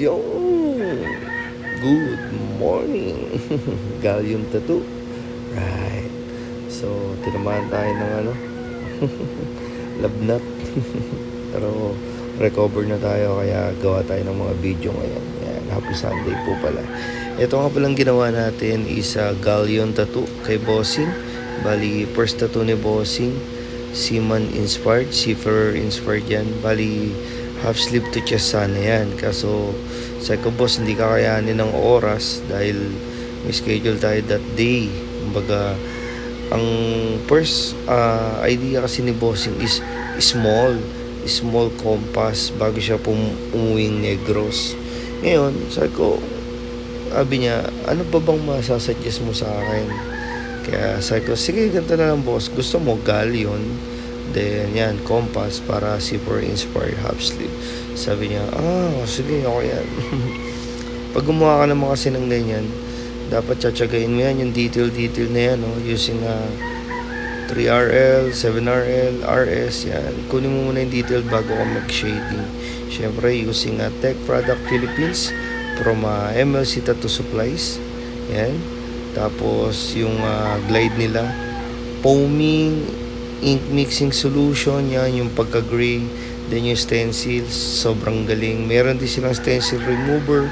Yo! Good morning! Gallium tattoo. Right. So, tinamaan tayo ng labnat. Pero, recover na tayo kaya gawa tayo ng mga video ngayon. Yan, happy Sunday po pala. Ito nga palang ginawa natin is Gallium tattoo kay Bossing. Bali, first tattoo ni Bossing. Seaman inspired, seafarer inspired yan. Bali, half sleeve to chest sana yan. Kaso, sabi ko, boss, hindi kakayanin ng oras dahil may schedule tayo that day. Kumbaga, ang first idea kasi ni Bossing is small compass bago siya umuwing Negros. Ngayon, sabi niya, ano ba bang masasuggest mo sa akin? Kaya sabi ko, sige, ganito na lang boss. Gusto mo galleon, then yan, compass para super inspired half sleeve. Sabi niya, sige, okay yan. Pag gumawa ka naman kasi ng ganyan, dapat tsatsagain mo yan, yung detail na yan, using 3RL, 7RL, RS, yan. Kunin mo muna yung detail bago ka mag-shading. Siyempre, using Tech Product Philippines from MLC Tattoo Supplies. Yan. Tapos, yung glide nila, foaming, ink mixing solution, yan, yung pagka-gray. Then yung stencils, sobrang galing. Meron din silang stencil remover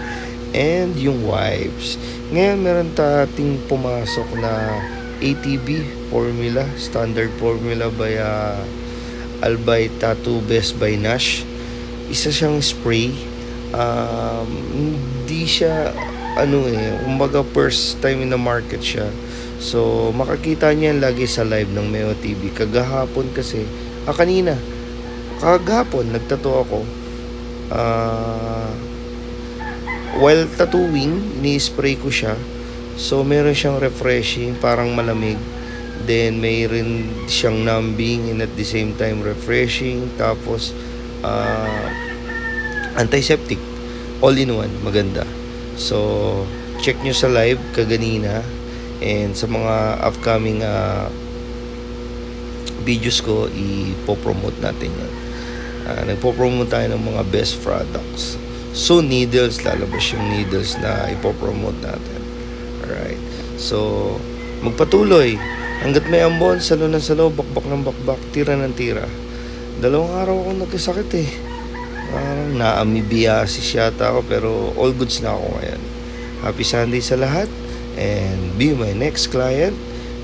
and yung wipes. Ngayon, meron tating pumasok na ATB formula, standard formula by Albay Tattoo Best by Nash. Isa siyang spray. Hindi siya kumbaga first time in the market siya. So makakita niya lagi sa live ng Meo TV. Kagahapon kasi, kagahapon nagtattoo ako. While tattooing, ni-spray ko siya. So meron siyang refreshing, parang malamig. Then mayroon siyang numbing and at the same time refreshing. Tapos antiseptic. All in one, maganda. So check nyo sa live kaganina. And sa mga upcoming videos ko, ipopromote natin yan. Nagpo-promote tayo ng mga best products. So needles, lalabas yung needles na ipopromote natin. Alright. So, magpatuloy. Hanggat may ambon, salo ng salo, bakbak ng bakbak, tira ng tira. 2 araw akong nagkasakit eh. Parang na-amibiasis yata ako, pero all goods na ako ngayon. Happy Sunday sa lahat. And be my next client.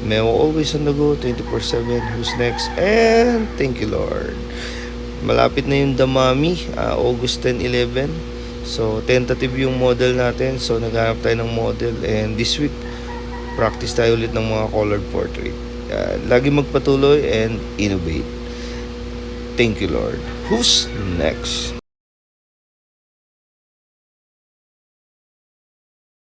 May always on the go, 24/7. Who's next? And thank you, Lord. Malapit na yung Damami, August 10-11. So, tentative yung model natin. So, naghanap tayo ng model. And this week, practice tayo ulit ng mga colored portrait. Lagi magpatuloy and innovate. Thank you, Lord. Who's next?